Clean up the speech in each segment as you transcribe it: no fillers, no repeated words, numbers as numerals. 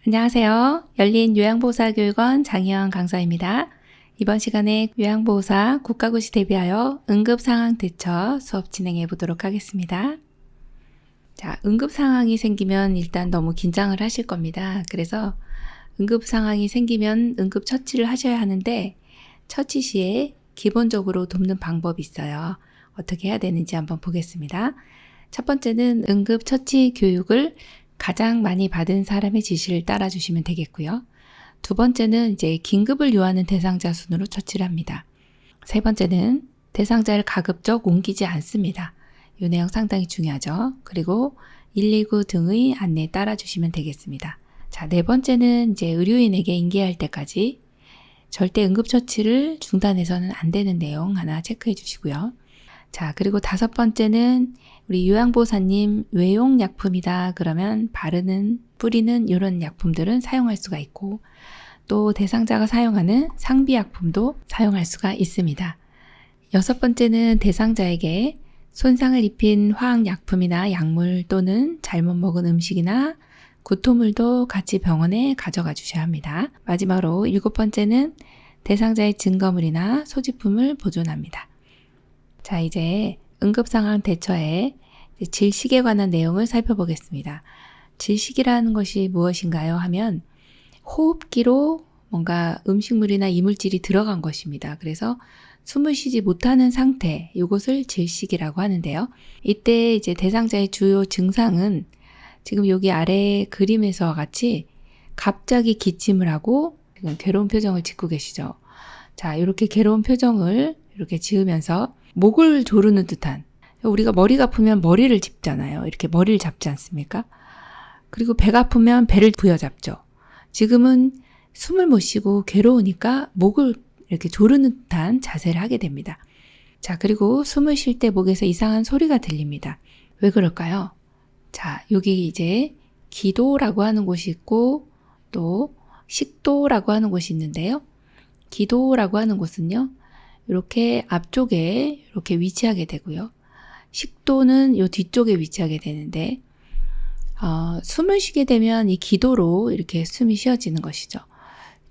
안녕하세요. 열린 요양보호사교육원 장희영 강사입니다. 이번 시간에 요양보호사 국가고시 대비하여 응급상황대처 수업 진행해 보도록 하겠습니다. 자, 응급상황이 생기면 일단 너무 긴장을 하실 겁니다. 그래서 응급상황이 생기면 응급처치를 하셔야 하는데 처치 시에 기본적으로 돕는 방법이 있어요. 어떻게 해야 되는지 한번 보겠습니다. 첫 번째는 응급처치 교육을 가장 많이 받은 사람의 지시를 따라주시면 되겠고요. 두 번째는 이제 긴급을 요하는 대상자 순으로 처치를 합니다. 세 번째는 대상자를 가급적 옮기지 않습니다. 이 내용 상당히 중요하죠. 그리고 119 등의 안내에 따라주시면 되겠습니다. 자, 네 번째는 이제 의료인에게 인계할 때까지 절대 응급처치를 중단해서는 안 되는 내용 하나 체크해 주시고요. 자, 그리고 다섯 번째는 우리 요양보호사님 외용약품이다 그러면 바르는, 뿌리는 이런 약품들은 사용할 수가 있고 또 대상자가 사용하는 상비약품도 사용할 수가 있습니다. 여섯 번째는 대상자에게 손상을 입힌 화학약품이나 약물 또는 잘못 먹은 음식이나 구토물도 같이 병원에 가져가 주셔야 합니다. 마지막으로 일곱 번째는 대상자의 증거물이나 소지품을 보존합니다. 자, 이제 응급상황 대처에 질식에 관한 내용을 살펴보겠습니다. 질식이라는 것이 무엇인가요? 하면 호흡기로 뭔가 음식물이나 이물질이 들어간 것입니다. 그래서 숨을 쉬지 못하는 상태, 이것을 질식이라고 하는데요. 이때 이제 대상자의 주요 증상은 지금 여기 아래 그림에서와 같이 갑자기 기침을 하고 지금 괴로운 표정을 짓고 계시죠. 자, 이렇게 괴로운 표정을 이렇게 지으면서 목을 조르는 듯한, 우리가 머리가 아프면 머리를 짚잖아요. 이렇게 머리를 잡지 않습니까? 그리고 배가 아프면 배를 부여잡죠. 지금은 숨을 못 쉬고 괴로우니까 목을 이렇게 조르는 듯한 자세를 하게 됩니다. 자, 그리고 숨을 쉴 때 목에서 이상한 소리가 들립니다. 왜 그럴까요? 자, 여기 이제 기도라고 하는 곳이 있고 또 식도라고 하는 곳이 있는데요. 기도라고 하는 곳은요, 이렇게 앞쪽에 이렇게 위치하게 되고요. 식도는 요 뒤쪽에 위치하게 되는데 숨을 쉬게 되면 이 기도로 이렇게 숨이 쉬어지는 것이죠.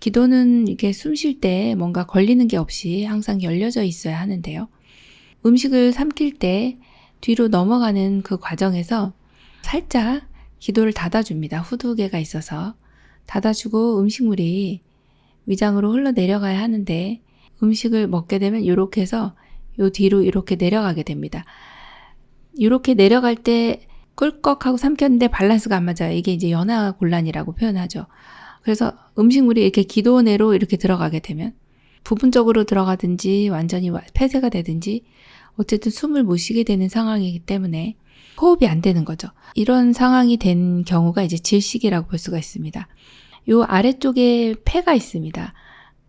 기도는 이렇게 숨 쉴 때 뭔가 걸리는 게 없이 항상 열려져 있어야 하는데요. 음식을 삼킬 때 뒤로 넘어가는 그 과정에서 살짝 기도를 닫아줍니다. 후두개가 있어서 닫아주고 음식물이 위장으로 흘러내려가야 하는데 음식을 먹게 되면 이렇게 해서 요 뒤로 이렇게 내려가게 됩니다. 이렇게 내려갈 때 꿀꺽하고 삼켰는데 밸런스가 안 맞아요. 이게 이제 연하곤란이라고 표현하죠. 그래서 음식물이 이렇게 기도 내로 이렇게 들어가게 되면 부분적으로 들어가든지 완전히 폐쇄가 되든지 어쨌든 숨을 못 쉬게 되는 상황이기 때문에 호흡이 안 되는 거죠. 이런 상황이 된 경우가 이제 질식이라고 볼 수가 있습니다. 요 아래쪽에 폐가 있습니다.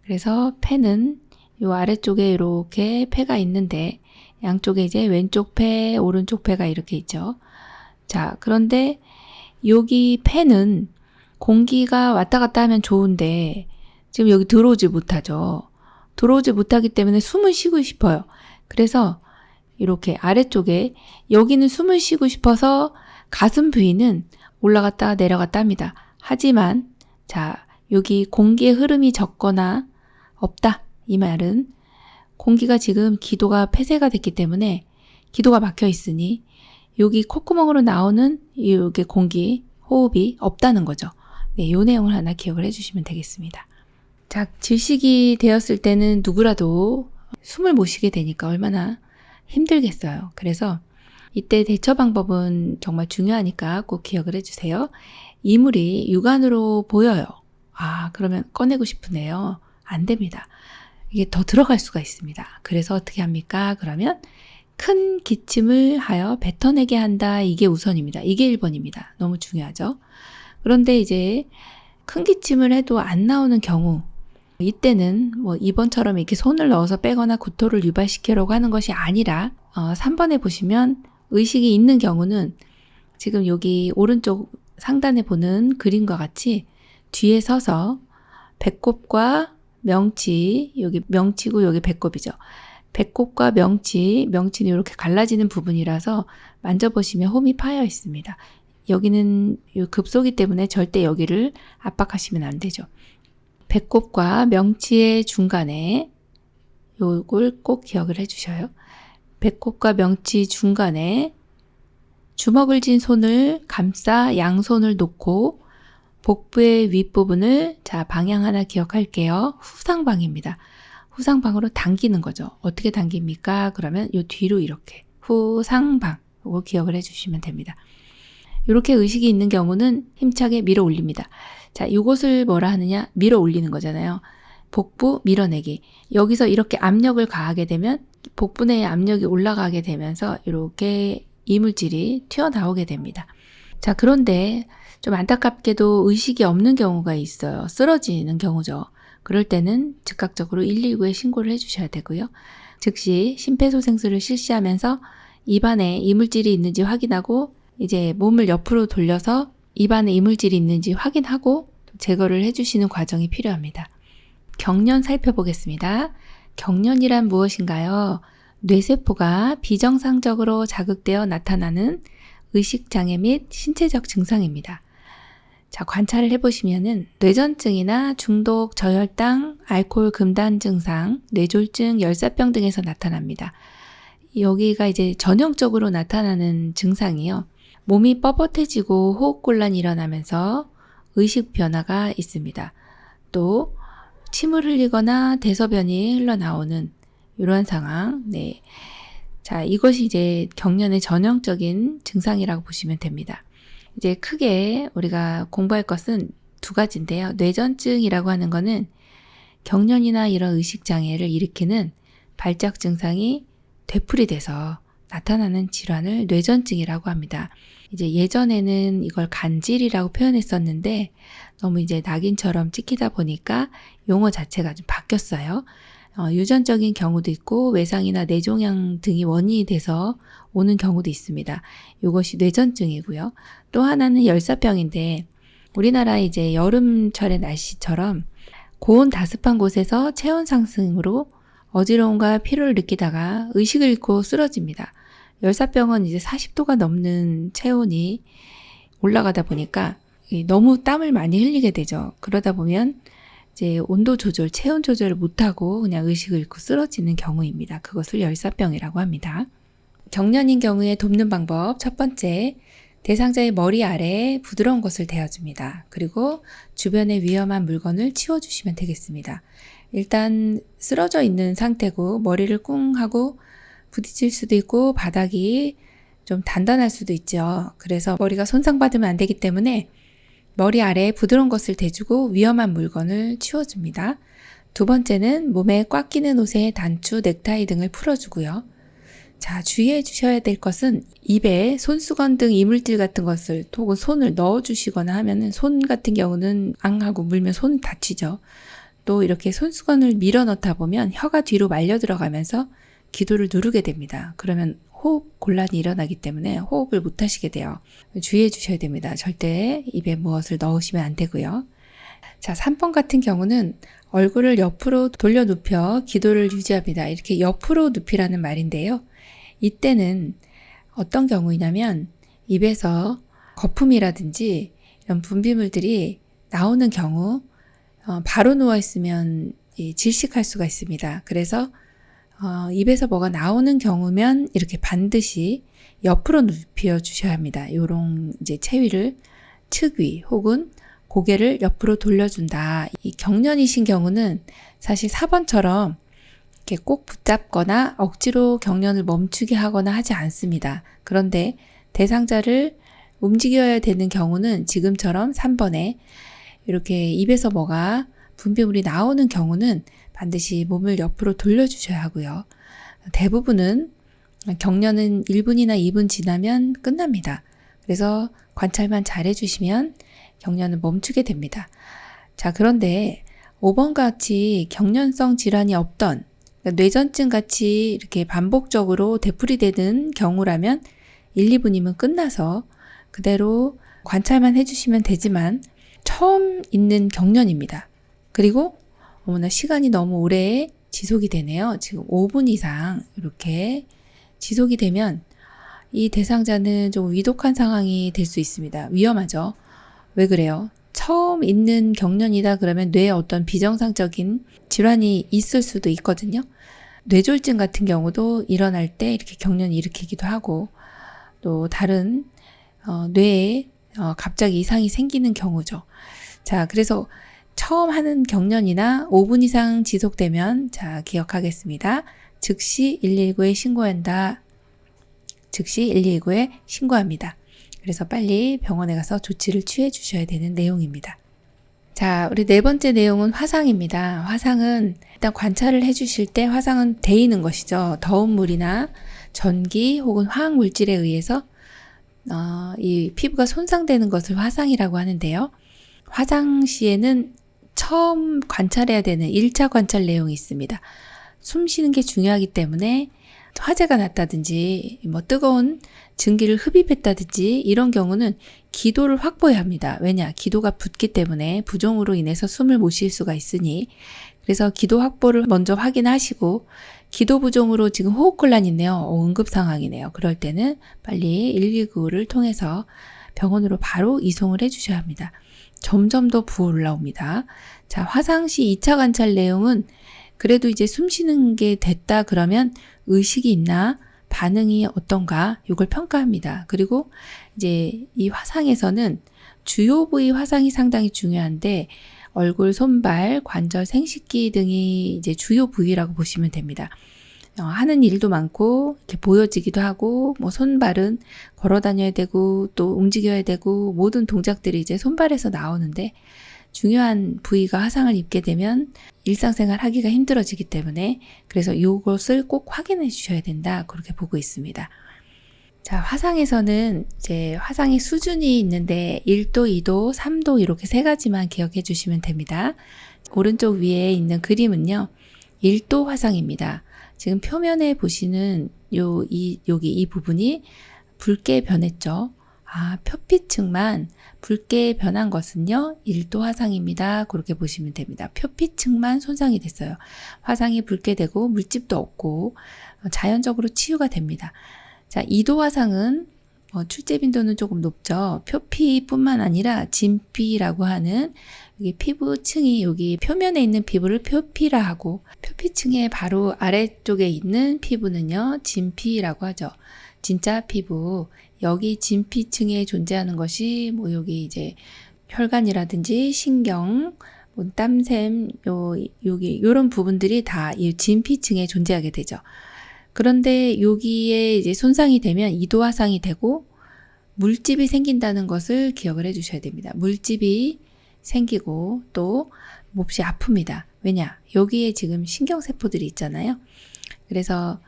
그래서 폐는 요 아래쪽에 이렇게 폐가 있는데 양쪽에 이제 왼쪽 폐, 오른쪽 폐가 이렇게 있죠. 자, 그런데 여기 폐는 공기가 왔다 갔다 하면 좋은데 지금 여기 들어오지 못하죠. 들어오지 못하기 때문에 숨을 쉬고 싶어요. 그래서 이렇게 아래쪽에 여기는 숨을 쉬고 싶어서 가슴 부위는 올라갔다 내려갔다 합니다. 하지만 자, 여기 공기의 흐름이 적거나 없다. 이 말은 공기가 지금 기도가 폐쇄가 됐기 때문에 기도가 막혀 있으니 여기 콧구멍으로 나오는 여기 공기, 호흡이 없다는 거죠. 네, 이 내용을 하나 기억을 해주시면 되겠습니다. 자, 질식이 되었을 때는 누구라도 숨을 못 쉬게 되니까 얼마나 힘들겠어요. 그래서 이때 대처 방법은 정말 중요하니까 꼭 기억을 해주세요. 이물이 육안으로 보여요. 아, 그러면 꺼내고 싶으네요. 안 됩니다. 이게 더 들어갈 수가 있습니다. 그래서 어떻게 합니까? 그러면 큰 기침을 하여 뱉어내게 한다. 이게 우선입니다. 이게 1번입니다. 너무 중요하죠. 그런데 이제 큰 기침을 해도 안 나오는 경우, 이때는 뭐 2번처럼 이렇게 손을 넣어서 빼거나 구토를 유발시키려고 하는 것이 아니라 3번에 보시면 의식이 있는 경우는 지금 여기 오른쪽 상단에 보는 그림과 같이 뒤에 서서 배꼽과 명치, 여기 명치고 여기 배꼽이죠. 배꼽과 명치는 이렇게 갈라지는 부분이라서 만져보시면 홈이 파여 있습니다. 여기는 요 급소기 때문에 절대 여기를 압박하시면 안 되죠. 배꼽과 명치의 중간에 요걸 꼭 기억을 해주셔요. 배꼽과 명치 중간에 주먹을 쥔 손을 감싸 양손을 놓고 복부의 윗부분을 자 방향 하나 기억할게요. 후상방입니다. 후상방으로 당기는 거죠. 어떻게 당깁니까? 그러면 요 뒤로 이렇게 후상방 이거 기억을 해주시면 됩니다. 이렇게 의식이 있는 경우는 힘차게 밀어 올립니다. 자, 이것을 뭐라 하느냐? 밀어 올리는 거잖아요. 복부 밀어내기. 여기서 이렇게 압력을 가하게 되면 복부 내에 압력이 올라가게 되면서 이렇게 이물질이 튀어나오게 됩니다. 자, 그런데 좀 안타깝게도 의식이 없는 경우가 있어요. 쓰러지는 경우죠. 그럴 때는 즉각적으로 119에 신고를 해주셔야 되고요. 즉시 심폐소생술을 실시하면서 입안에 이물질이 있는지 확인하고 이제 몸을 옆으로 돌려서 입안에 이물질이 있는지 확인하고 제거를 해주시는 과정이 필요합니다. 경련 살펴보겠습니다. 경련이란 무엇인가요? 뇌세포가 비정상적으로 자극되어 나타나는 의식장애 및 신체적 증상입니다. 자, 관찰을 해보시면은 뇌전증이나 중독, 저혈당, 알코올 금단 증상, 뇌졸중, 열사병 등에서 나타납니다. 여기가 이제 전형적으로 나타나는 증상이요. 몸이 뻣뻣해지고 호흡곤란이 일어나면서 의식 변화가 있습니다. 또 침을 흘리거나 대소변이 흘러나오는 이러한 상황. 네. 자, 이것이 이제 경련의 전형적인 증상이라고 보시면 됩니다. 이제 크게 우리가 공부할 것은 두 가지인데요. 뇌전증이라고 하는 거는 경련이나 이런 의식장애를 일으키는 발작 증상이 되풀이돼서 나타나는 질환을 뇌전증이라고 합니다. 이제 예전에는 이걸 간질이라고 표현했었는데 너무 이제 낙인처럼 찍히다 보니까 용어 자체가 좀 바뀌었어요. 유전적인 경우도 있고 외상이나 뇌종양 등이 원인이 돼서 오는 경우도 있습니다. 이것이 뇌전증이고요. 또 하나는 열사병인데 우리나라 이제 여름철의 날씨처럼 고온 다습한 곳에서 체온 상승으로 어지러움과 피로를 느끼다가 의식을 잃고 쓰러집니다. 열사병은 이제 40도가 넘는 체온이 올라가다 보니까 너무 땀을 많이 흘리게 되죠. 그러다 보면 이제 온도 조절, 체온 조절을 못하고 그냥 의식을 잃고 쓰러지는 경우입니다. 그것을 열사병이라고 합니다. 경련인 경우에 돕는 방법 첫 번째, 대상자의 머리 아래에 부드러운 것을 대어줍니다. 그리고 주변에 위험한 물건을 치워주시면 되겠습니다. 일단 쓰러져 있는 상태고 머리를 꿍 하고 부딪힐 수도 있고 바닥이 좀 단단할 수도 있죠. 그래서 머리가 손상받으면 안 되기 때문에 머리 아래에 부드러운 것을 대주고 위험한 물건을 치워줍니다. 두 번째는 몸에 꽉 끼는 옷의 단추, 넥타이 등을 풀어주고요. 자, 주의해 주셔야 될 것은 입에 손수건 등 이물질 같은 것을 혹은 손을 넣어주시거나 하면은 손 같은 경우는 앙 하고 물면 손 다치죠. 또 이렇게 손수건을 밀어 넣다 보면 혀가 뒤로 말려 들어가면서 기도를 누르게 됩니다. 그러면 호흡 곤란이 일어나기 때문에 호흡을 못 하시게 돼요. 주의해 주셔야 됩니다. 절대 입에 무엇을 넣으시면 안 되고요. 자, 3번 같은 경우는 얼굴을 옆으로 돌려 눕혀 기도를 유지합니다. 이렇게 옆으로 눕히라는 말인데요. 이때는 어떤 경우이냐면 입에서 거품이라든지 이런 분비물들이 나오는 경우 바로 누워있으면 질식할 수가 있습니다. 그래서 입에서 뭐가 나오는 경우면 이렇게 반드시 옆으로 눕혀 주셔야 합니다. 이런 이제 체위를 측위 혹은 고개를 옆으로 돌려준다. 이 경련이신 경우는 사실 4번처럼 이렇게 꼭 붙잡거나 억지로 경련을 멈추게 하거나 하지 않습니다. 그런데 대상자를 움직여야 되는 경우는 지금처럼 3번에 이렇게 입에서 뭐가 분비물이 나오는 경우는 반드시 몸을 옆으로 돌려주셔야 하고요. 대부분은 경련은 1분이나 2분 지나면 끝납니다. 그래서 관찰만 잘 해주시면 경련은 멈추게 됩니다. 자, 그런데 5번 같이 경련성 질환이 없던 뇌전증 같이 이렇게 반복적으로 되풀이되는 경우라면 1, 2분이면 끝나서 그대로 관찰만 해주시면 되지만 처음 있는 경련입니다. 그리고 어머나 시간이 너무 오래 지속이 되네요. 지금 5분 이상 이렇게 지속이 되면 이 대상자는 좀 위독한 상황이 될 수 있습니다. 위험하죠. 왜 그래요? 처음 있는 경련이다 그러면 뇌에 어떤 비정상적인 질환이 있을 수도 있거든요. 뇌졸중 같은 경우도 일어날 때 이렇게 경련을 일으키기도 하고, 또 다른 뇌에 갑자기 이상이 생기는 경우죠. 자, 그래서 처음 하는 경련이나 5분 이상 지속되면, 자, 기억하겠습니다. 즉시 119에 신고한다. 즉시 119에 신고합니다. 그래서 빨리 병원에 가서 조치를 취해 주셔야 되는 내용입니다. 자, 우리 네 번째 내용은 화상입니다. 화상은 일단 관찰을 해 주실 때 화상은 데이는 것이죠. 더운 물이나 전기 혹은 화학 물질에 의해서 이 피부가 손상되는 것을 화상이라고 하는데요. 화상 시에는 처음 관찰해야 되는 1차 관찰 내용이 있습니다. 숨 쉬는 게 중요하기 때문에 화재가 났다든지 뜨거운 증기를 흡입했다든지 이런 경우는 기도를 확보해야 합니다. 왜냐? 기도가 붓기 때문에 부종으로 인해서 숨을 못 쉴 수가 있으니, 그래서 기도 확보를 먼저 확인하시고, 기도 부종으로 지금 호흡곤란이 있네요. 응급 상황이네요. 그럴 때는 빨리 119를 통해서 병원으로 바로 이송을 해주셔야 합니다. 점점 더 부어 올라옵니다. 자, 화상 시 2차 관찰 내용은 그래도 이제 숨 쉬는 게 됐다 그러면 의식이 있나, 반응이 어떤가, 이걸 평가합니다. 그리고 이제 이 화상에서는 주요 부위 화상이 상당히 중요한데, 얼굴, 손발, 관절, 생식기 등이 이제 주요 부위라고 보시면 됩니다. 하는 일도 많고 이렇게 보여지기도 하고, 손발은 걸어 다녀야 되고 또 움직여야 되고 모든 동작들이 이제 손발에서 나오는데, 중요한 부위가 화상을 입게 되면 일상생활 하기가 힘들어지기 때문에, 그래서 이것을 꼭 확인해 주셔야 된다, 그렇게 보고 있습니다. 자, 화상에서는 이제 화상의 수준이 있는데 1도, 2도, 3도 이렇게 세 가지만 기억해 주시면 됩니다. 오른쪽 위에 있는 그림은요, 1도 화상입니다. 지금 표면에 보시는 여기 이 부분이 붉게 변했죠. 표피층만 붉게 변한 것은요, 1도 화상입니다. 그렇게 보시면 됩니다. 표피층만 손상이 됐어요. 화상이 붉게 되고 물집도 없고 자연적으로 치유가 됩니다. 자, 2도 화상은 출제 빈도는 조금 높죠. 표피뿐만 아니라 진피라고 하는 여기 피부층이, 여기 표면에 있는 피부를 표피라 하고, 표피층의 바로 아래쪽에 있는 피부는요, 진피라고 하죠. 진짜 피부, 여기 진피층에 존재하는 것이 여기 이제 혈관이라든지 신경, 땀샘, 여기 요런 부분들이 다 이 진피층에 존재하게 되죠. 그런데 여기에 이제 손상이 되면 2도 화상이 되고 물집이 생긴다는 것을 기억을 해 주셔야 됩니다. 물집이 생기고 또 몹시 아픕니다. 왜냐? 여기에 지금 신경세포들이 있잖아요. 그래서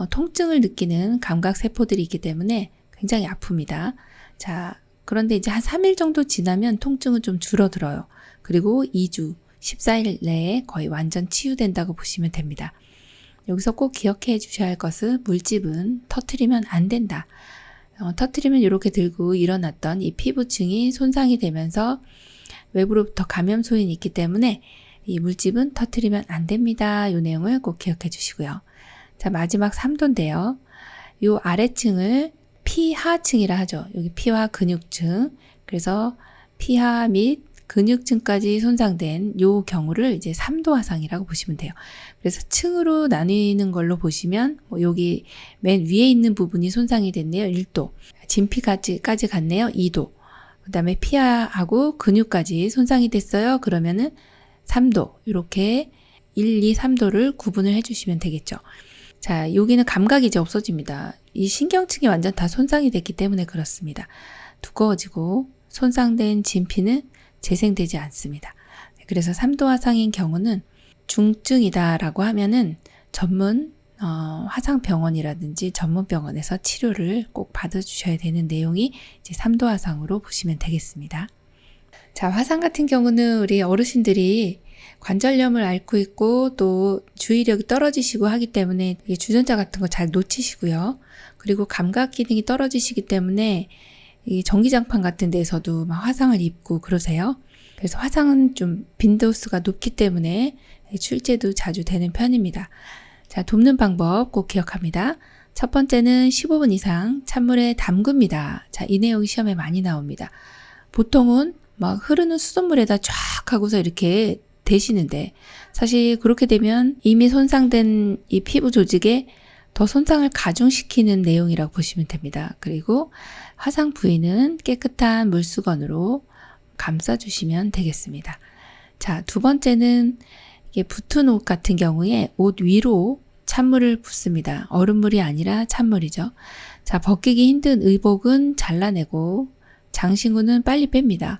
통증을 느끼는 감각세포들이 있기 때문에 굉장히 아픕니다. 자, 그런데 이제 한 3일 정도 지나면 통증은 좀 줄어들어요. 그리고 2주, 14일 내에 거의 완전 치유된다고 보시면 됩니다. 여기서 꼭 기억해 주셔야 할 것은, 물집은 터트리면 안 된다. 터트리면 이렇게 들고 일어났던 이 피부층이 손상이 되면서 외부로부터 감염 소인이 있기 때문에 이 물집은 터트리면 안 됩니다. 이 내용을 꼭 기억해 주시고요. 자, 마지막 3도인데요. 이 아래층을 피하층이라 하죠. 여기 피하 근육층. 그래서 피하 및 근육층까지 손상된 요 경우를 이제 3도 화상이라고 보시면 돼요. 그래서 층으로 나뉘는 걸로 보시면 여기 맨 위에 있는 부분이 손상이 됐네요. 1도. 진피까지 갔네요. 2도. 그 다음에 피하하고 근육까지 손상이 됐어요. 그러면은 3도. 이렇게 1, 2, 3도를 구분을 해주시면 되겠죠. 자, 여기는 감각이 이제 없어집니다. 이 신경층이 완전 다 손상이 됐기 때문에 그렇습니다. 두꺼워지고 손상된 진피는 재생되지 않습니다. 그래서 3도 화상인 경우는 중증이다라고 하면은 전문 화상병원이라든지 전문병원에서 치료를 꼭 받아주셔야 되는 내용이 이제 3도 화상으로 보시면 되겠습니다. 자, 화상 같은 경우는 우리 어르신들이 관절염을 앓고 있고 또 주의력이 떨어지시고 하기 때문에 주전자 같은 거 잘 놓치시고요. 그리고 감각 기능이 떨어지시기 때문에 이 전기장판 같은 데서도 막 화상을 입고 그러세요. 그래서 화상은 좀 빈도수가 높기 때문에 출제도 자주 되는 편입니다. 자, 돕는 방법 꼭 기억합니다. 첫 번째는 15분 이상 찬물에 담급니다. 자, 이 내용이 시험에 많이 나옵니다. 보통은 막 흐르는 수돗물에다 쫙 하고서 이렇게 대시는데 사실 그렇게 되면 이미 손상된 이 피부 조직에 더 손상을 가중시키는 내용이라고 보시면 됩니다. 그리고 화상 부위는 깨끗한 물수건으로 감싸주시면 되겠습니다. 자, 두 번째는 이게 붙은 옷 같은 경우에 옷 위로 찬물을 붓습니다. 얼음물이 아니라 찬물이죠. 자, 벗기기 힘든 의복은 잘라내고 장신구는 빨리 뺍니다.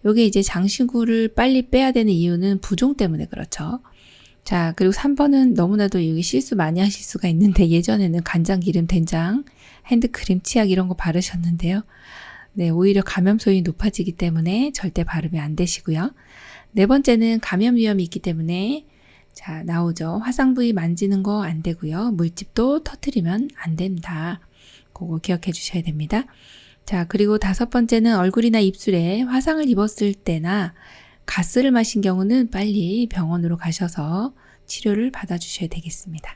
요게 이제 장신구를 빨리 빼야 되는 이유는 부종 때문에 그렇죠. 자, 그리고 3번은 너무나도 여기 실수 많이 하실 수가 있는데 예전에는 간장기름, 된장, 핸드크림, 치약 이런 거 바르셨는데요. 네, 오히려 감염소이 높아지기 때문에 절대 발음이 안 되시고요. 네 번째는 감염 위험이 있기 때문에 자, 나오죠. 화상 부위 만지는 거 안 되고요. 물집도 터트리면 안 됩니다. 그거 기억해 주셔야 됩니다. 자, 그리고 다섯 번째는 얼굴이나 입술에 화상을 입었을 때나 가스를 마신 경우는 빨리 병원으로 가셔서 치료를 받아주셔야 되겠습니다.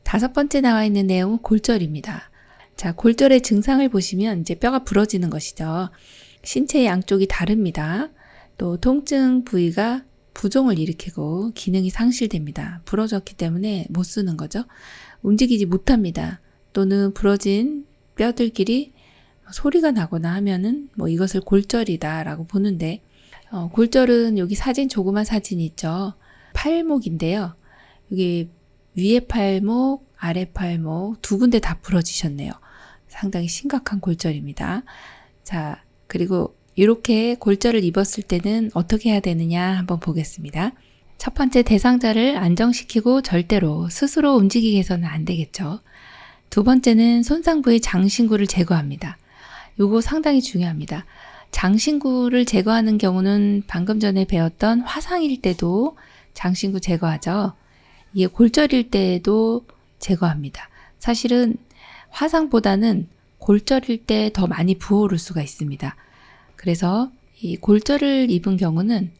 다섯 번째 나와 있는 내용은 골절입니다. 자, 골절의 증상을 보시면 이제 뼈가 부러지는 것이죠. 신체의 양쪽이 다릅니다. 또 통증 부위가 부종을 일으키고 기능이 상실됩니다. 부러졌기 때문에 못 쓰는 거죠. 움직이지 못합니다. 또는 부러진 뼈들끼리 소리가 나거나 하면은 뭐 이것을 골절이다 라고 보는데 골절은 여기 사진 조그만 사진이 있죠. 팔목인데요. 여기 위에 팔목, 아래 팔목 두 군데 다 부러지셨네요. 상당히 심각한 골절입니다. 자, 그리고 이렇게 골절을 입었을 때는 어떻게 해야 되느냐 한번 보겠습니다. 첫 번째, 대상자를 안정시키고 절대로 스스로 움직이게 해서는 안 되겠죠. 두 번째는 손상 부위 장신구를 제거합니다. 요거 상당히 중요합니다. 장신구를 제거하는 경우는 방금 전에 배웠던 화상일 때도 장신구 제거하죠. 이게 골절일 때도 제거합니다. 사실은 화상보다는 골절일 때 더 많이 부어오를 수가 있습니다. 그래서 이 골절을 입은 경우는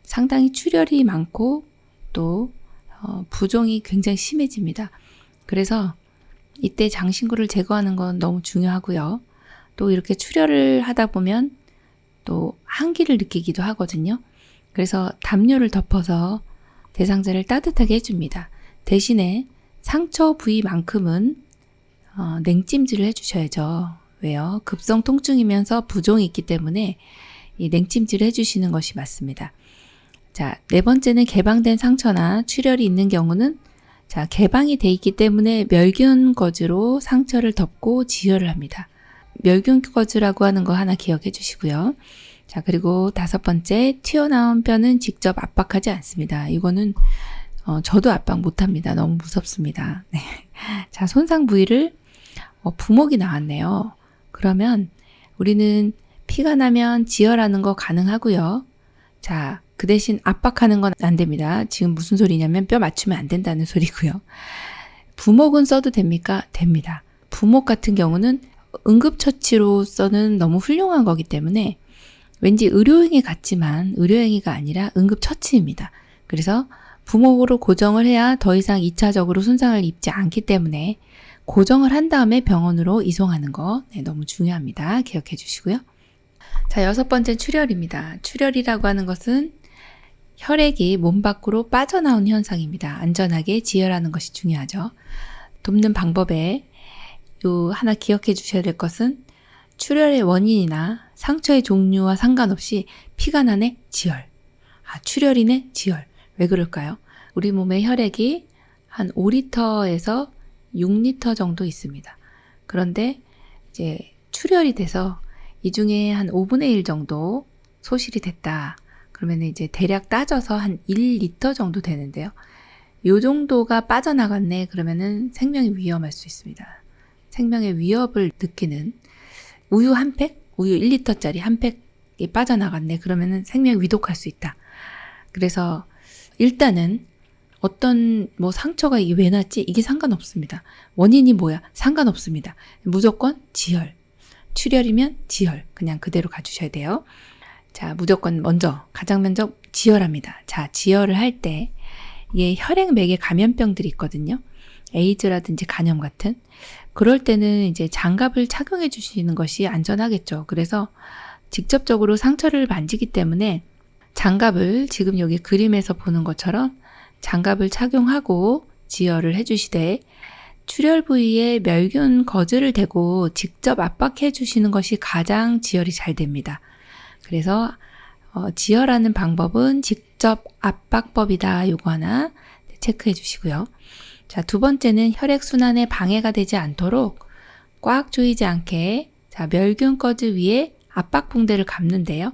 상당히 출혈이 많고 또 부종이 굉장히 심해집니다. 그래서 이때 장신구를 제거하는 건 너무 중요하고요. 또 이렇게 출혈을 하다 보면 또 한기를 느끼기도 하거든요. 그래서 담요를 덮어서 대상자를 따뜻하게 해줍니다. 대신에 상처 부위만큼은 냉찜질을 해주셔야죠. 왜요? 급성 통증이면서 부종이 있기 때문에 이 냉찜질을 해주시는 것이 맞습니다. 자, 네 번째는 개방된 상처나 출혈이 있는 경우는 자, 개방이 돼 있기 때문에 멸균 거즈로 상처를 덮고 지혈을 합니다. 멸균 거즈라고 하는 거 하나 기억해 주시고요. 자, 그리고 다섯 번째, 튀어나온 뼈는 직접 압박하지 않습니다. 이거는 저도 압박 못합니다. 너무 무섭습니다. 네. 자, 손상 부위를 부목이 나왔네요. 그러면 우리는 피가 나면 지혈하는 거 가능하고요. 자, 그 대신 압박하는 건 안 됩니다. 지금 무슨 소리냐면 뼈 맞추면 안 된다는 소리고요. 부목은 써도 됩니까? 됩니다. 부목 같은 경우는 응급처치로서는 너무 훌륭한 거기 때문에 왠지 의료행위 같지만 의료행위가 아니라 응급처치입니다. 그래서 부목으로 고정을 해야 더 이상 2차적으로 손상을 입지 않기 때문에 고정을 한 다음에 병원으로 이송하는 거 너무 중요합니다. 기억해 주시고요. 자, 여섯 번째 출혈입니다. 출혈이라고 하는 것은 혈액이 몸 밖으로 빠져나온 현상입니다. 안전하게 지혈하는 것이 중요하죠. 돕는 방법에 요 하나 기억해 주셔야 될 것은 출혈의 원인이나 상처의 종류와 상관없이 피가 나네? 지혈. 출혈이네? 지혈. 왜 그럴까요? 우리 몸의 혈액이 한 5리터에서 6리터 정도 있습니다. 그런데 이제 출혈이 돼서 이 중에 한 5분의 1 정도 소실이 됐다. 그러면 이제 대략 따져서 한 1리터 정도 되는데요. 요 정도가 빠져나갔네. 그러면은 생명이 위험할 수 있습니다. 생명의 위협을 느끼는 우유 한 팩? 우유 1리터짜리 한 팩이 빠져나갔네. 그러면은 생명이 위독할 수 있다. 그래서 일단은 어떤 상처가 이게 왜 났지? 이게 상관없습니다. 원인이 뭐야? 상관없습니다. 무조건 지혈. 출혈이면 지혈. 그냥 그대로 가주셔야 돼요. 자, 무조건 먼저 가장 먼저 지혈합니다. 자, 지혈을 할 때 이게 혈액맥에 감염병들이 있거든요. 에이즈라든지 간염 같은, 그럴 때는 이제 장갑을 착용해 주시는 것이 안전하겠죠. 그래서 직접적으로 상처를 만지기 때문에 장갑을 지금 여기 그림에서 보는 것처럼 장갑을 착용하고 지혈을 해주시되, 출혈 부위에 멸균 거즈를 대고 직접 압박해 주시는 것이 가장 지혈이 잘 됩니다. 그래서 지혈하는 방법은 직접 압박법이다. 요거 하나 체크해 주시고요. 자, 두 번째는 혈액순환에 방해가 되지 않도록 꽉 조이지 않게, 자, 멸균 거즈 위에 압박붕대를 감는데요.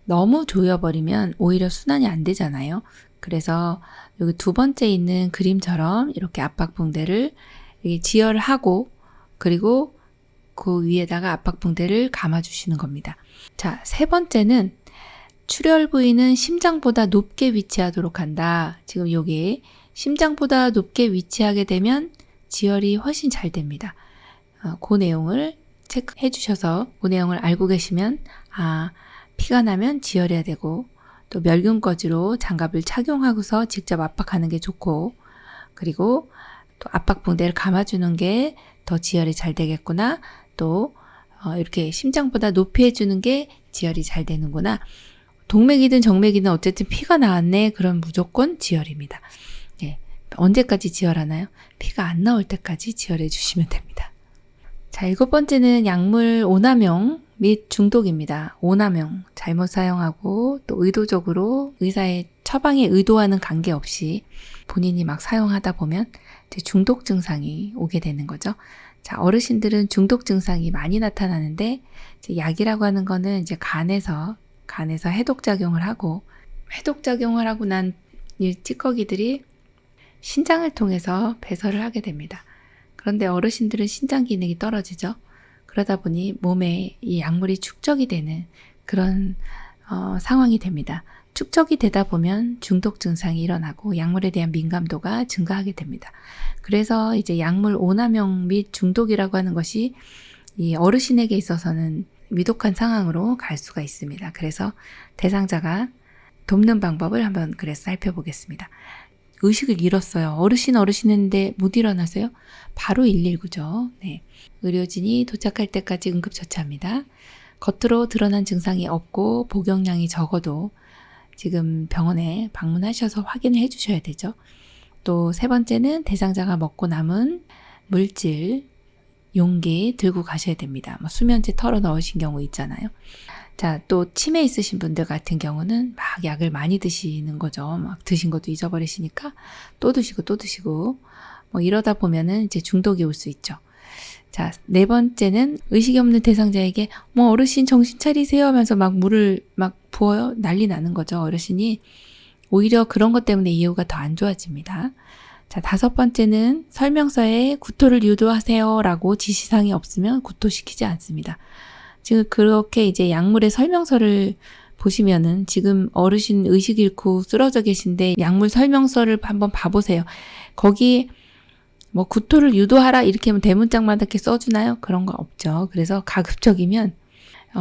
너무 조여버리면 오히려 순환이 안 되잖아요. 그래서 여기 두 번째 있는 그림처럼 이렇게 압박붕대를 지혈하고, 그리고 그 위에다가 압박붕대를 감아주시는 겁니다. 자, 세 번째는 출혈 부위는 심장보다 높게 위치하도록 한다. 지금 여기 심장보다 높게 위치하게 되면 지혈이 훨씬 잘 됩니다. 그 내용을 체크해 주셔서 그 내용을 알고 계시면, 피가 나면 지혈해야 되고, 또 멸균거즈로 장갑을 착용하고서 직접 압박하는 게 좋고, 그리고 또 압박붕대를 감아주는 게 더 지혈이 잘 되겠구나, 또 이렇게 심장보다 높이 해주는 게 지혈이 잘 되는구나, 동맥이든 정맥이든 어쨌든 피가 나왔네, 그럼 무조건 지혈입니다. 네. 언제까지 지혈하나요? 피가 안 나올 때까지 지혈해 주시면 됩니다. 자, 7번째는 약물 오남용 및 중독입니다. 오남용, 잘못 사용하고 또 의도적으로 의사의 처방에 의도와는 관계없이 본인이 막 사용하다 보면 이제 중독 증상이 오게 되는 거죠. 자, 어르신들은 중독 증상이 많이 나타나는데, 이제 약이라고 하는 거는 이제 간에서 해독작용을 하고 난 이 찌꺼기들이 신장을 통해서 배설을 하게 됩니다. 그런데 어르신들은 신장 기능이 떨어지죠. 그러다 보니 몸에 이 약물이 축적이 되는 그런 상황이 됩니다. 축적이 되다 보면 중독 증상이 일어나고 약물에 대한 민감도가 증가하게 됩니다. 그래서 이제 약물 오남용 및 중독이라고 하는 것이 이 어르신에게 있어서는 위독한 상황으로 갈 수가 있습니다. 그래서 대상자가 돕는 방법을 한번 그래서 살펴보겠습니다. 의식을 잃었어요. 어르신 했는데 못 일어나세요? 바로 119죠. 네. 의료진이 도착할 때까지 응급처치합니다. 겉으로 드러난 증상이 없고 복용량이 적어도 지금 병원에 방문하셔서 확인을 해주셔야 되죠. 또 세 번째는 대상자가 먹고 남은 물질, 용기 들고 가셔야 됩니다. 수면제 털어 넣으신 경우 있잖아요. 자, 또 치매 있으신 분들 같은 경우는 막 약을 많이 드시는 거죠. 막 드신 것도 잊어버리시니까 또 드시고 이러다 보면은 이제 중독이 올 수 있죠. 자, 네 번째는 의식이 없는 대상자에게 어르신 정신 차리세요 하면서 막 물을 막 부어요. 난리 나는 거죠. 어르신이 오히려 그런 것 때문에 이유가 더 안 좋아집니다. 자, 다섯 번째는 설명서에 구토를 유도하세요 라고 지시사항이 없으면 구토시키지 않습니다. 지금 그렇게 이제 약물의 설명서를 보시면은 지금 어르신 의식 잃고 쓰러져 계신데 약물 설명서를 한번 봐보세요. 거기 구토를 유도하라 이렇게 하면 대문짝마다 이렇게 써주나요? 그런 거 없죠. 그래서 가급적이면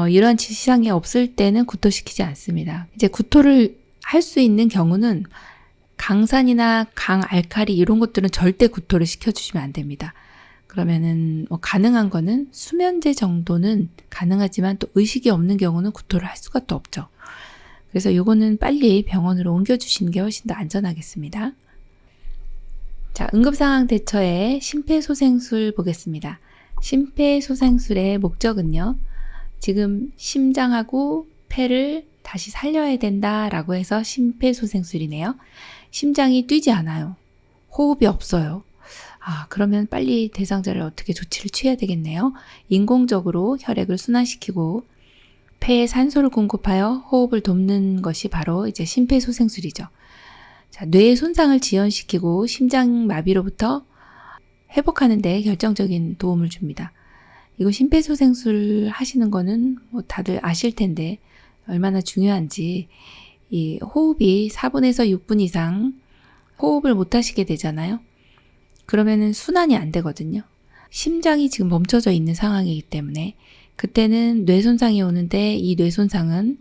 이러한 지시사항이 없을 때는 구토시키지 않습니다. 이제 구토를 할 수 있는 경우는 강산이나 강알칼리 이런 것들은 절대 구토를 시켜주시면 안 됩니다. 그러면은 가능한 거는 수면제 정도는 가능하지만 또 의식이 없는 경우는 구토를 할 수가 또 없죠. 그래서 요거는 빨리 병원으로 옮겨주시는 게 훨씬 더 안전하겠습니다. 자, 응급상황 대처의 심폐소생술 보겠습니다. 심폐소생술의 목적은요, 지금 심장하고 폐를 다시 살려야 된다라고 해서 심폐소생술이네요. 심장이 뛰지 않아요. 호흡이 없어요. 그러면 빨리 대상자를 어떻게 조치를 취해야 되겠네요. 인공적으로 혈액을 순환시키고 폐에 산소를 공급하여 호흡을 돕는 것이 바로 이제 심폐소생술이죠. 자, 뇌의 손상을 지연시키고 심장 마비로부터 회복하는 데 결정적인 도움을 줍니다. 이거 심폐소생술 하시는 거는 다들 아실 텐데 얼마나 중요한지, 이 호흡이 4분에서 6분 이상 호흡을 못 하시게 되잖아요. 그러면은 순환이 안 되거든요. 심장이 지금 멈춰져 있는 상황이기 때문에 그때는 뇌손상이 오는데 이 뇌손상은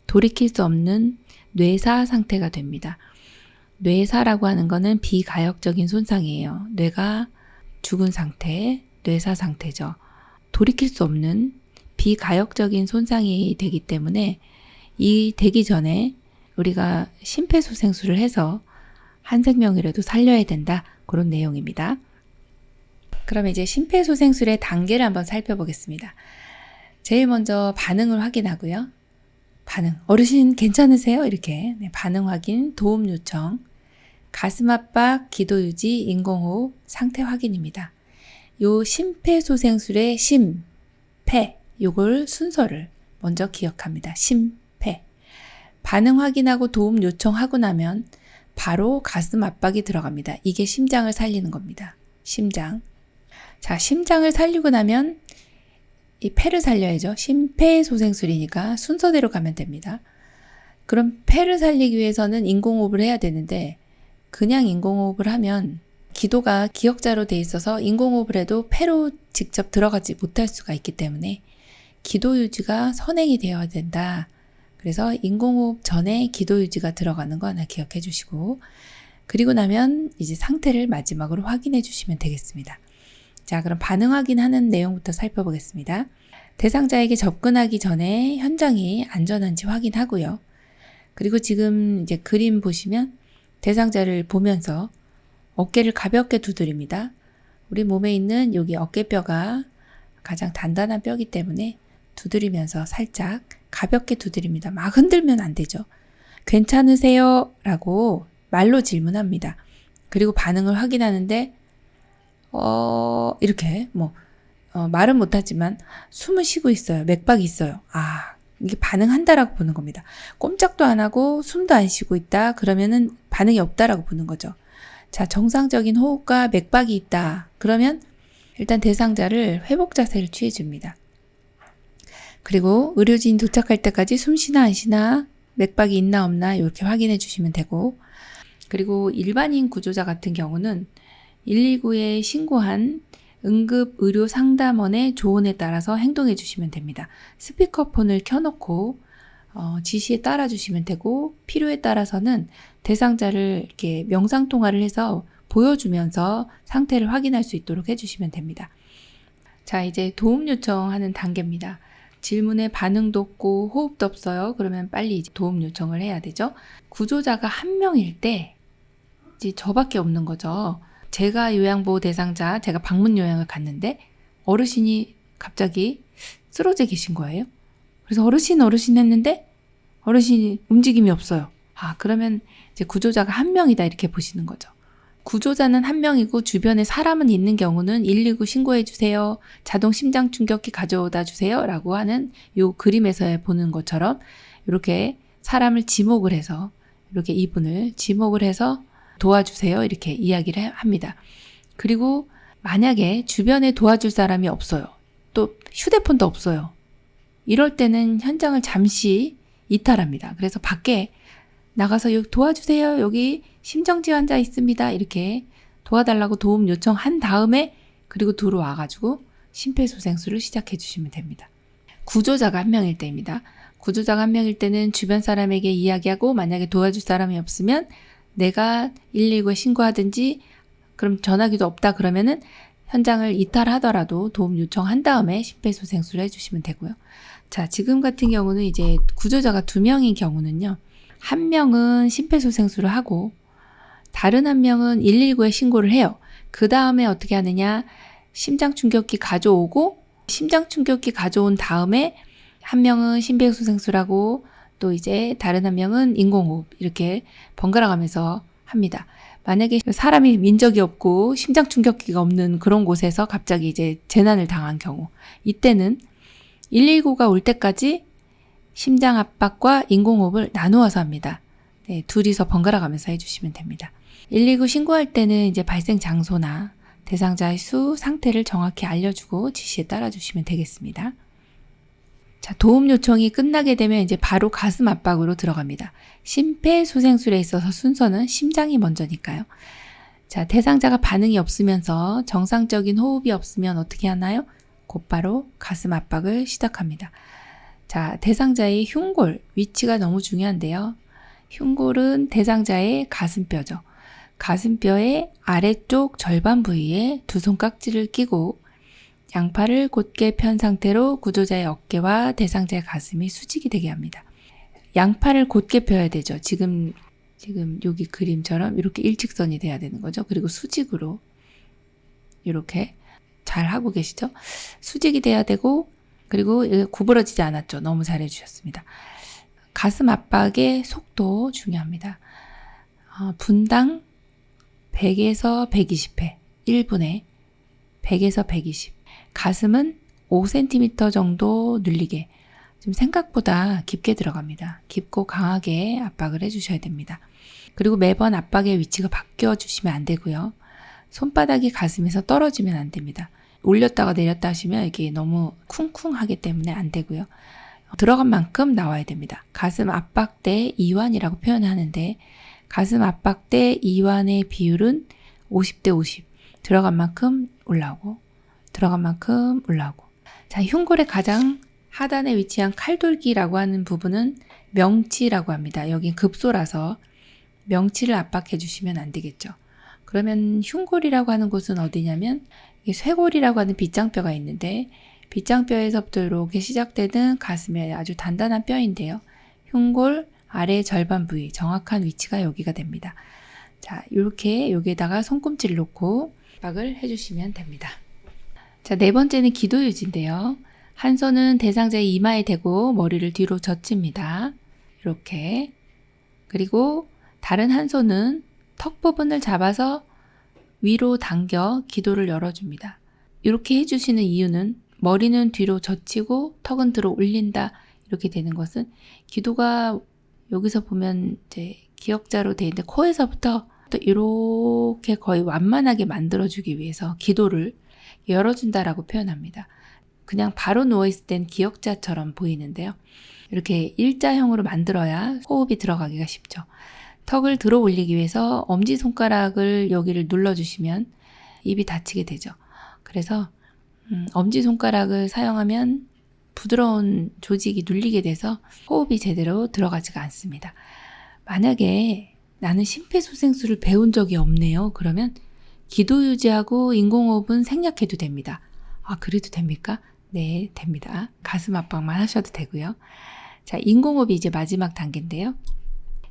돌이킬 수 없는 뇌사 상태가 됩니다. 뇌사라고 하는 거는 비가역적인 손상이에요. 뇌가 죽은 상태, 뇌사 상태죠. 돌이킬 수 없는 비가역적인 손상이 되기 때문에 이 되기 전에 우리가 심폐소생술을 해서 한 생명이라도 살려야 된다. 그런 내용입니다. 그럼 이제 심폐소생술의 단계를 한번 살펴보겠습니다. 제일 먼저 반응을 확인하고요. 반응. 어르신 괜찮으세요? 이렇게 반응 확인, 도움 요청, 가슴 압박, 기도 유지, 인공호흡, 상태 확인입니다. 요 심폐소생술의 심, 폐, 요걸 순서를 먼저 기억합니다. 심, 폐. 반응 확인하고 도움 요청하고 나면 바로 가슴 압박이 들어갑니다. 이게 심장을 살리는 겁니다. 심장. 자, 심장을 살리고 나면 이 폐를 살려야죠. 심폐소생술이니까 순서대로 가면 됩니다. 그럼 폐를 살리기 위해서는 인공호흡을 해야 되는데 그냥 인공호흡을 하면 기도가 기역자로 돼 있어서 인공호흡을 해도 폐로 직접 들어가지 못할 수가 있기 때문에 기도 유지가 선행이 되어야 된다. 그래서 인공호흡 전에 기도 유지가 들어가는 거 하나 기억해 주시고 그리고 나면 이제 상태를 마지막으로 확인해 주시면 되겠습니다. 자, 그럼 반응 확인하는 내용부터 살펴보겠습니다. 대상자에게 접근하기 전에 현장이 안전한지 확인하고요. 그리고 지금 이제 그림 보시면 대상자를 보면서 어깨를 가볍게 두드립니다. 우리 몸에 있는 여기 어깨뼈가 가장 단단한 뼈이기 때문에 두드리면서 살짝 가볍게 두드립니다. 막 흔들면 안 되죠. 괜찮으세요? 라고 말로 질문합니다. 그리고 반응을 확인하는데 이렇게 말은 못하지만 숨을 쉬고 있어요. 맥박이 있어요. 이게 반응한다라고 보는 겁니다. 꼼짝도 안 하고 숨도 안 쉬고 있다. 그러면은 반응이 없다라고 보는 거죠. 자, 정상적인 호흡과 맥박이 있다. 그러면 일단 대상자를 회복 자세를 취해줍니다. 그리고 의료진이 도착할 때까지 숨 쉬나 안 쉬나 맥박이 있나 없나 이렇게 확인해 주시면 되고 그리고 일반인 구조자 같은 경우는 119에 신고한 응급의료상담원의 조언에 따라서 행동해 주시면 됩니다. 스피커폰을 켜놓고 지시에 따라 주시면 되고 필요에 따라서는 대상자를 이렇게 명상통화를 해서 보여주면서 상태를 확인할 수 있도록 해주시면 됩니다. 자, 이제 도움 요청하는 단계입니다. 질문에 반응도 없고 호흡도 없어요. 그러면 빨리 이제 도움 요청을 해야 되죠. 구조자가 한 명일 때 이제 저밖에 없는 거죠. 제가 요양보호 대상자, 제가 방문 요양을 갔는데 어르신이 갑자기 쓰러져 계신 거예요. 그래서 어르신 했는데 어르신이 움직임이 없어요. 그러면 이제 구조자가 한 명이다 이렇게 보시는 거죠. 구조자는 한 명이고 주변에 사람은 있는 경우는 119 신고해 주세요. 자동 심장 충격기 가져다 주세요. 라고 하는 요 그림에서 보는 것처럼 이렇게 사람을 지목을 해서 이렇게 이분을 지목을 해서 도와주세요. 이렇게 이야기를 합니다. 그리고 만약에 주변에 도와줄 사람이 없어요. 또 휴대폰도 없어요. 이럴 때는 현장을 잠시 이탈합니다. 그래서 밖에 나가서 여기 도와주세요. 여기 심정지 환자 있습니다. 이렇게 도와달라고 도움 요청한 다음에 그리고 들어와가지고 심폐소생술을 시작해 주시면 됩니다. 구조자가 한 명일 때입니다. 구조자가 한 명일 때는 주변 사람에게 이야기하고 만약에 도와줄 사람이 없으면 내가 119에 신고하든지 그럼 전화기도 없다 그러면은 현장을 이탈하더라도 도움 요청한 다음에 심폐소생술을 해주시면 되고요. 자, 지금 같은 경우는 이제 구조자가 2명인 경우는요. 한 명은 심폐소생술을 하고 다른 한 명은 119에 신고를 해요. 그 다음에 어떻게 하느냐. 심장충격기 가져오고 심장충격기 가져온 다음에 한 명은 심폐소생술하고 또 이제 다른 한 명은 인공호흡 이렇게 번갈아 가면서 합니다. 만약에 사람이 민적이 없고 심장충격기가 없는 그런 곳에서 갑자기 이제 재난을 당한 경우 이때는 119가 올 때까지 심장 압박과 인공호흡을 나누어서 합니다. 네, 둘이서 번갈아 가면서 해주시면 됩니다. 119 신고할 때는 이제 발생 장소나 대상자의 수, 상태를 정확히 알려주고 지시에 따라주시면 되겠습니다. 자, 도움 요청이 끝나게 되면 이제 바로 가슴 압박으로 들어갑니다. 심폐소생술에 있어서 순서는 심장이 먼저니까요. 자, 대상자가 반응이 없으면서 정상적인 호흡이 없으면 어떻게 하나요? 곧바로 가슴 압박을 시작합니다. 자, 대상자의 흉골, 위치가 너무 중요한데요. 흉골은 대상자의 가슴뼈죠. 가슴뼈의 아래쪽 절반 부위에 두 손깍지를 끼고 양팔을 곧게 편 상태로 구조자의 어깨와 대상자의 가슴이 수직이 되게 합니다. 양팔을 곧게 펴야 되죠. 지금 여기 그림처럼 이렇게 일직선이 돼야 되는 거죠. 그리고 수직으로 이렇게 잘 하고 계시죠? 수직이 돼야 되고, 그리고 구부러지지 않았죠. 너무 잘해 주셨습니다. 가슴 압박의 속도 중요합니다. 분당 100에서 120회, 1분에 100에서 120. 가슴은 5cm 정도 늘리게. 좀 생각보다 깊게 들어갑니다. 깊고 강하게 압박을 해주셔야 됩니다. 그리고 매번 압박의 위치가 바뀌어주시면 안 되고요. 손바닥이 가슴에서 떨어지면 안 됩니다. 올렸다가 내렸다 하시면 이게 너무 쿵쿵하기 때문에 안 되고요. 들어간 만큼 나와야 됩니다. 가슴 압박대 이완이라고 표현하는데 가슴 압박대 이완의 비율은 50대 50. 들어간 만큼 올라오고 들어간 만큼 올라오고. 자, 흉골의 가장 하단에 위치한 칼돌기라고 하는 부분은 명치라고 합니다. 여긴 급소라서 명치를 압박해 주시면 안 되겠죠. 그러면 흉골이라고 하는 곳은 어디냐면 쇄골이라고 하는 빗장뼈가 있는데 빗장뼈에서부터 이렇게 시작되는 가슴에 아주 단단한 뼈인데요. 흉골 아래 절반 부위 정확한 위치가 여기가 됩니다. 자, 이렇게 여기에다가 손꿈치를 놓고 압박을 해주시면 됩니다. 자, 네 번째는 기도 유지인데요. 한 손은 대상자의 이마에 대고 머리를 뒤로 젖힙니다. 이렇게. 그리고 다른 한 손은 턱 부분을 잡아서 위로 당겨 기도를 열어줍니다. 이렇게 해주시는 이유는 머리는 뒤로 젖히고 턱은 들어 올린다 이렇게 되는 것은 기도가 여기서 보면 이제 기역자로 되어 있는데 코에서부터 또 이렇게 거의 완만하게 만들어주기 위해서 기도를 열어준다라고 표현합니다. 그냥 바로 누워있을 땐 기역자처럼 보이는데요. 이렇게 일자형으로 만들어야 호흡이 들어가기가 쉽죠. 턱을 들어 올리기 위해서 엄지손가락을 여기를 눌러주시면 입이 닫히게 되죠. 그래서 엄지손가락을 사용하면 부드러운 조직이 눌리게 돼서 호흡이 제대로 들어가지가 않습니다. 만약에 나는 심폐소생술을 배운 적이 없네요. 그러면 기도 유지하고 인공호흡은 생략해도 됩니다. 아, 그래도 됩니까? 네, 됩니다. 가슴 압박만 하셔도 되고요. 자, 인공호흡이 이제 마지막 단계인데요.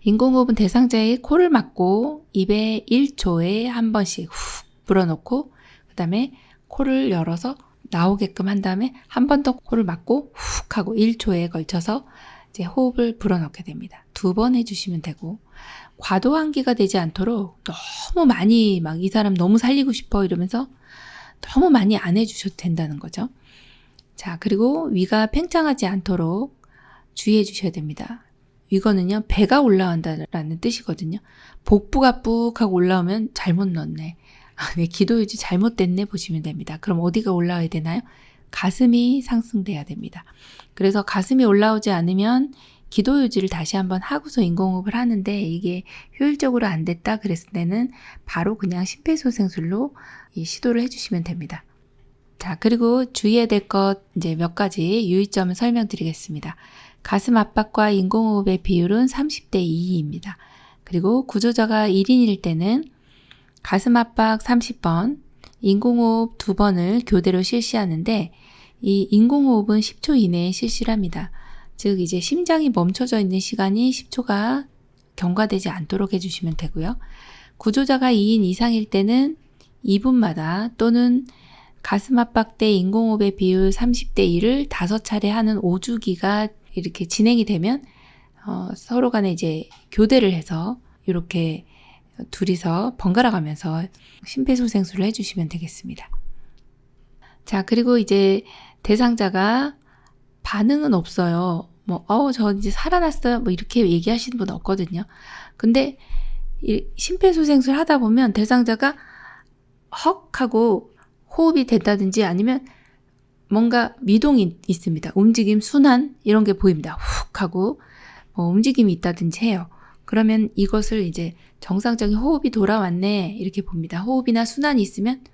인공호흡은 대상자의 코를 막고 입에 1초에 한 번씩 훅 불어넣고 그 다음에 코를 열어서 나오게끔 한 다음에 한 번 더 코를 막고 훅 하고 1초에 걸쳐서 이제 호흡을 불어넣게 됩니다. 2번 해주시면 되고 과도 환기가 되지 않도록 너무 많이 막 이 사람 너무 살리고 싶어 이러면서 너무 많이 안 해주셔도 된다는 거죠. 자, 그리고 위가 팽창하지 않도록 주의해 주셔야 됩니다. 이거는요, 배가 올라간다라는 뜻이거든요. 복부가 뿍 하고 올라오면 잘못 넣었네. 네, 기도 유지 잘못됐네 보시면 됩니다. 그럼 어디가 올라와야 되나요? 가슴이 상승돼야 됩니다. 그래서 가슴이 올라오지 않으면 기도 유지를 다시 한번 하고서 인공호흡을 하는데 이게 효율적으로 안 됐다 그랬을 때는 바로 그냥 심폐소생술로 시도를 해주시면 됩니다. 자, 그리고 주의해야 될 것 이제 몇 가지 유의점을 설명드리겠습니다. 가슴 압박과 인공호흡의 비율은 30대 2입니다. 그리고 구조자가 1인일 때는 가슴 압박 30번, 인공호흡 2번을 교대로 실시하는데 이 인공호흡은 10초 이내에 실시를 합니다. 즉 이제 심장이 멈춰져 있는 시간이 10초가 경과되지 않도록 해주시면 되고요. 구조자가 2인 이상일 때는 2분마다 또는 가슴 압박 때 인공호흡의 비율 30대 1을 5차례 하는 5주기가 이렇게 진행이 되면 서로 간에 이제 교대를 해서 이렇게 둘이서 번갈아 가면서 심폐소생술을 해주시면 되겠습니다. 자, 그리고 이제 대상자가 반응은 없어요. 저 이제 살아났어요. 이렇게 얘기하시는 분 없거든요. 근데 심폐소생술 하다 보면 대상자가 헉 하고 호흡이 된다든지 아니면 뭔가 미동이 있습니다. 움직임, 순환 이런 게 보입니다. 훅 하고 움직임이 있다든지 해요. 그러면 이것을 이제 정상적인 호흡이 돌아왔네 이렇게 봅니다. 호흡이나 순환이 있으면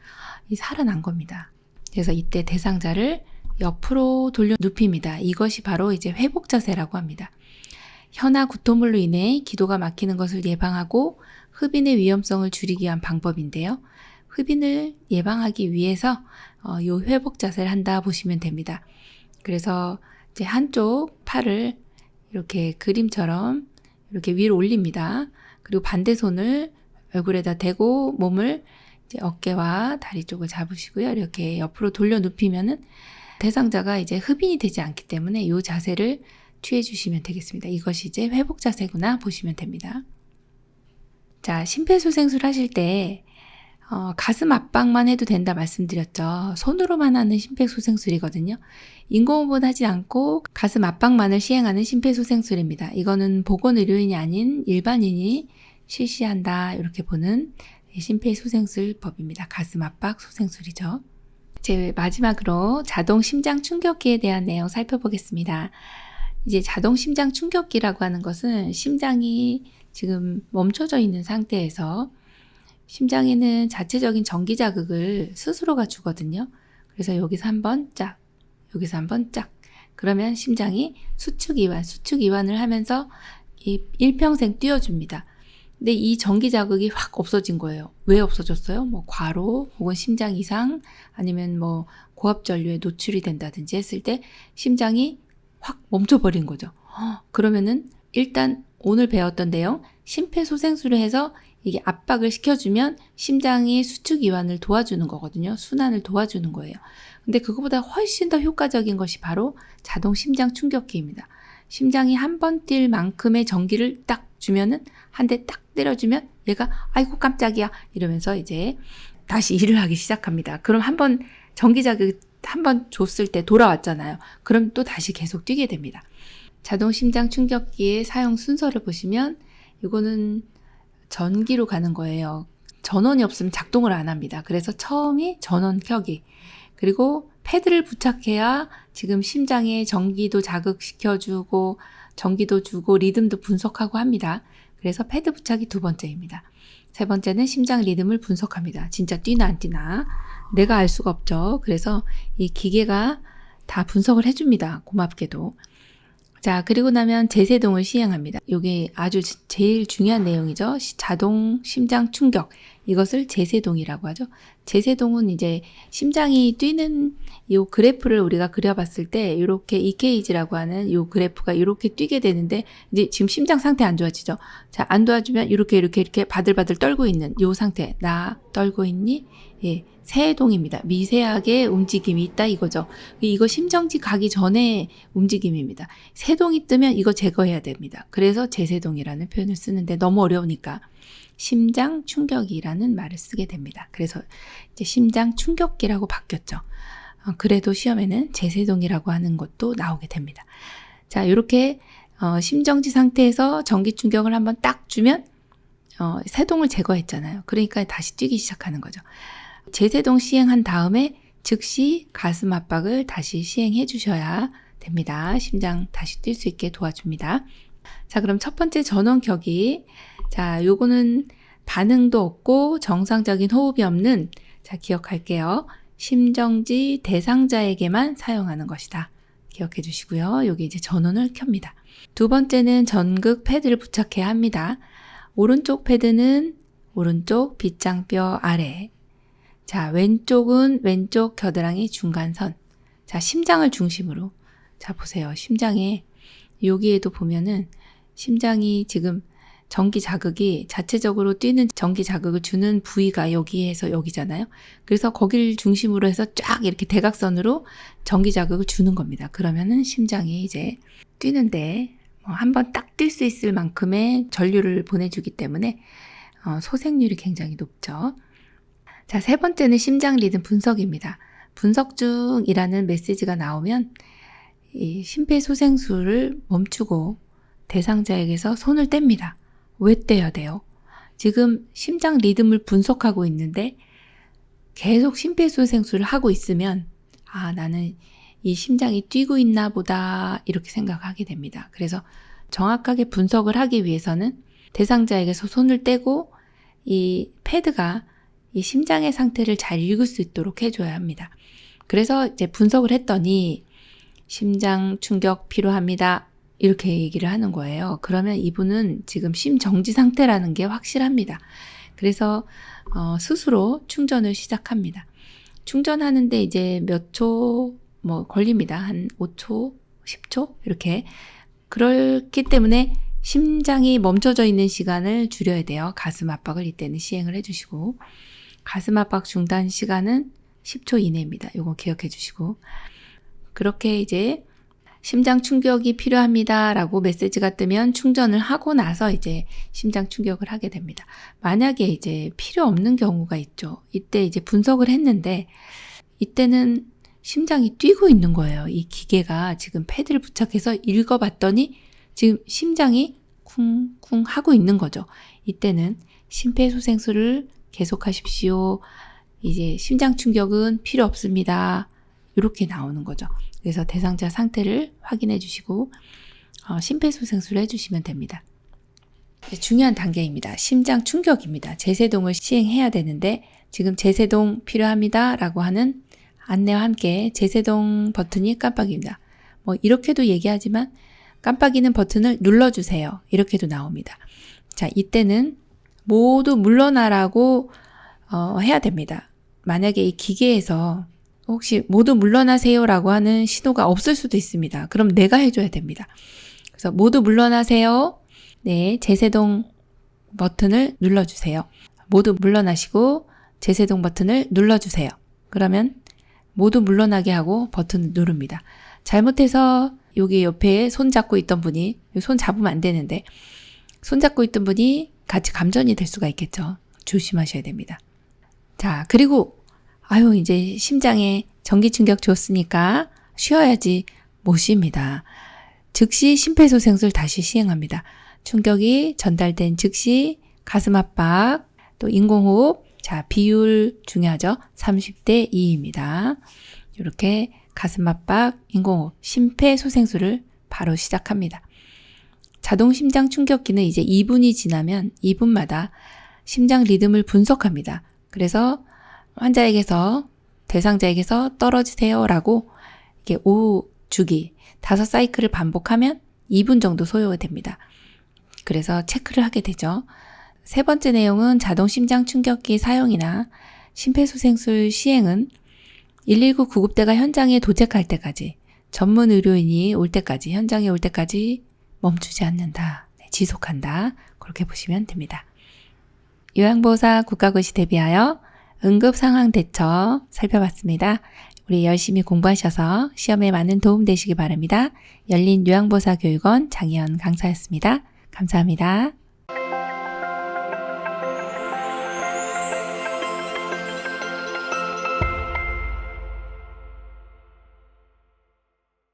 살아난 겁니다. 그래서 이때 대상자를 옆으로 돌려 눕힙니다. 이것이 바로 이제 회복 자세라고 합니다. 혀나 구토물로 인해 기도가 막히는 것을 예방하고 흡인의 위험성을 줄이기 위한 방법인데요. 흡인을 예방하기 위해서 요 회복 자세를 한다 보시면 됩니다. 그래서 이제 한쪽 팔을 이렇게 그림처럼 이렇게 위로 올립니다. 그리고 반대 손을 얼굴에다 대고 몸을 이제 어깨와 다리 쪽을 잡으시고요. 이렇게 옆으로 돌려 눕히면은 대상자가 이제 흡인이 되지 않기 때문에 이 자세를 취해 주시면 되겠습니다. 이것이 이제 회복 자세구나 보시면 됩니다. 자, 심폐소생술 하실 때 가슴 압박만 해도 된다 말씀드렸죠. 손으로만 하는 심폐소생술이거든요. 인공호흡은 하지 않고 가슴 압박만을 시행하는 심폐소생술입니다. 이거는 보건의료인이 아닌 일반인이 실시한다 이렇게 보는 심폐소생술법입니다. 가슴 압박 소생술이죠. 이제 마지막으로 자동 심장 충격기에 대한 내용 살펴보겠습니다. 이제 자동 심장 충격기라고 하는 것은 심장이 지금 멈춰져 있는 상태에서 심장에는 자체적인 전기 자극을 스스로가 주거든요. 그래서 여기서 한번 짝, 여기서 한번 짝. 그러면 심장이 수축 이완을 하면서 일평생 뛰어줍니다. 근데 이 전기 자극이 확 없어진 거예요. 왜 없어졌어요? 뭐 과로 혹은 심장 이상 아니면 뭐 고압전류에 노출이 된다든지 했을 때 심장이 확 멈춰버린 거죠. 그러면은 일단 오늘 배웠던 내용 심폐소생술을 해서 이게 압박을 시켜주면 심장이 수축 이완을 도와주는 거거든요. 순환을 도와주는 거예요. 근데 그거보다 훨씬 더 효과적인 것이 바로 자동 심장 충격기입니다. 심장이 한 번 뛸 만큼의 전기를 딱 주면은 한 대 딱 때려주면 얘가 아이고 깜짝이야 이러면서 이제 다시 일을 하기 시작합니다. 그럼 한번 전기 자극 한 번 줬을 때 돌아왔잖아요. 그럼 또 다시 계속 뛰게 됩니다. 자동 심장 충격기의 사용 순서를 보시면 이거는 전기로 가는 거예요. 전원이 없으면 작동을 안 합니다. 그래서 처음이 전원 켜기. 그리고 패드를 부착해야 지금 심장에 전기도 자극시켜주고 전기도 주고 리듬도 분석하고 합니다. 그래서 패드 부착이 두 번째입니다. 세 번째는 심장 리듬을 분석합니다. 진짜 뛰나 안 뛰나 내가 알 수가 없죠. 그래서 이 기계가 다 분석을 해줍니다. 고맙게도. 자, 그리고 나면 제세동을 시행합니다. 이게 아주 제일 중요한 내용이죠. 자동 심장 충격. 이것을 제세동이라고 하죠. 제세동은 이제 심장이 뛰는 이 그래프를 우리가 그려봤을 때 이렇게 EKG라고 하는 이 그래프가 이렇게 뛰게 되는데 이제 지금 심장 상태 안 좋아지죠. 자, 안 도와주면 이렇게 바들바들 떨고 있는 이 상태. 나 떨고 있니? 예. 세동입니다. 미세하게 움직임이 있다 이거죠. 이거 심정지 가기 전에 움직임입니다. 세동이 뜨면 이거 제거해야 됩니다. 그래서 제세동이라는 표현을 쓰는데 너무 어려우니까 심장 충격이라는 말을 쓰게 됩니다. 그래서 이제 심장 충격기라고 바뀌었죠. 그래도 시험에는 제세동이라고 하는 것도 나오게 됩니다. 자, 이렇게 심정지 상태에서 전기 충격을 한번 딱 주면 세동을 제거했잖아요. 그러니까 다시 뛰기 시작하는 거죠. 제세동 시행한 다음에 즉시 가슴 압박을 다시 시행해 주셔야 됩니다. 심장 다시 뛸 수 있게 도와줍니다. 자, 그럼 첫 번째 전원 켜기. 자, 요거는 반응도 없고 정상적인 호흡이 없는, 자, 기억할게요. 심정지 대상자에게만 사용하는 것이다. 기억해 주시고요. 여기 이제 전원을 켭니다. 두 번째는 전극 패드를 부착해야 합니다. 오른쪽 패드는 오른쪽 빗장뼈 아래. 자, 왼쪽은 왼쪽 겨드랑이 중간선. 자, 심장을 중심으로. 자, 보세요. 심장에, 여기에도 보면은 심장이 지금 전기 자극이 자체적으로 뛰는 전기 자극을 주는 부위가 여기에서 여기잖아요. 그래서 거기를 중심으로 해서 쫙 이렇게 대각선으로 전기 자극을 주는 겁니다. 그러면은 심장이 이제 뛰는데 한번 딱 뛸 수 있을 만큼의 전류를 보내주기 때문에 소생률이 굉장히 높죠. 자, 세 번째는 심장 리듬 분석입니다. 분석 중이라는 메시지가 나오면 이 심폐소생술을 멈추고 대상자에게서 손을 뗍니다. 왜 떼야 돼요? 지금 심장 리듬을 분석하고 있는데 계속 심폐소생술을 하고 있으면 나는 이 심장이 뛰고 있나 보다 이렇게 생각하게 됩니다. 그래서 정확하게 분석을 하기 위해서는 대상자에게서 손을 떼고 이 패드가 이 심장의 상태를 잘 읽을 수 있도록 해줘야 합니다. 그래서 이제 분석을 했더니 심장 충격 필요합니다. 이렇게 얘기를 하는 거예요. 그러면 이분은 지금 심정지 상태라는 게 확실합니다. 그래서 스스로 충전을 시작합니다. 충전하는데 이제 몇 초 걸립니다. 한 5초, 10초 이렇게. 그렇기 때문에 심장이 멈춰져 있는 시간을 줄여야 돼요. 가슴 압박을 이때는 시행을 해주시고, 가슴 압박 중단 시간은 10초 이내입니다. 요거 기억해 주시고, 그렇게 이제 심장 충격이 필요합니다 라고 메시지가 뜨면 충전을 하고 나서 이제 심장 충격을 하게 됩니다. 만약에 이제 필요 없는 경우가 있죠. 이때 이제 분석을 했는데 이때는 심장이 뛰고 있는 거예요. 이 기계가 지금 패드를 부착해서 읽어봤더니 지금 심장이 쿵쿵 하고 있는 거죠. 이때는 심폐소생술을 계속하십시오. 이제 심장 충격은 필요 없습니다. 이렇게 나오는 거죠. 그래서 대상자 상태를 확인해 주시고 심폐소생술을 해주시면 됩니다. 중요한 단계입니다. 심장 충격입니다. 제세동을 시행해야 되는데 지금 제세동 필요합니다 라고 하는 안내와 함께 제세동 버튼이 깜빡입니다. 이렇게도 얘기하지만 깜빡이는 버튼을 눌러주세요. 이렇게도 나옵니다. 자, 이때는 모두 물러나라고 해야 됩니다. 만약에 이 기계에서 혹시 모두 물러나세요 라고 하는 신호가 없을 수도 있습니다. 그럼 내가 해줘야 됩니다. 그래서 모두 물러나세요. 네, 제세동 버튼을 눌러주세요. 모두 물러나시고 제세동 버튼을 눌러주세요. 그러면 모두 물러나게 하고 버튼을 누릅니다. 잘못해서 여기 옆에 손 잡고 있던 분이, 손 잡으면 안 되는데 손 잡고 있던 분이 같이 감전이 될 수가 있겠죠. 조심하셔야 됩니다. 자, 그리고 이제 심장에 전기 충격 줬으니까 쉬어야지 못 쉽니다. 즉시 심폐소생술 다시 시행합니다. 충격이 전달된 즉시 가슴 압박, 또 인공호흡, 자, 비율 중요하죠. 30대 2입니다. 이렇게 가슴 압박, 인공호흡, 심폐소생술을 바로 시작합니다. 자동 심장 충격기는 이제 2분이 지나면 2분마다 심장 리듬을 분석합니다. 그래서 환자에게서, 대상자에게서 떨어지세요 라고 이렇게 5주기, 5사이클을 반복하면 2분 정도 소요가 됩니다. 그래서 체크를 하게 되죠. 세 번째 내용은 자동 심장 충격기 사용이나 심폐소생술 시행은 119 구급대가 현장에 도착할 때까지, 전문 의료인이 올 때까지, 현장에 올 때까지 멈추지 않는다. 지속한다. 그렇게 보시면 됩니다. 요양보호사 국가고시 대비하여 응급상황 대처 살펴봤습니다. 우리 열심히 공부하셔서 시험에 많은 도움 되시기 바랍니다. 열린 요양보호사 교육원 장희연 강사였습니다. 감사합니다.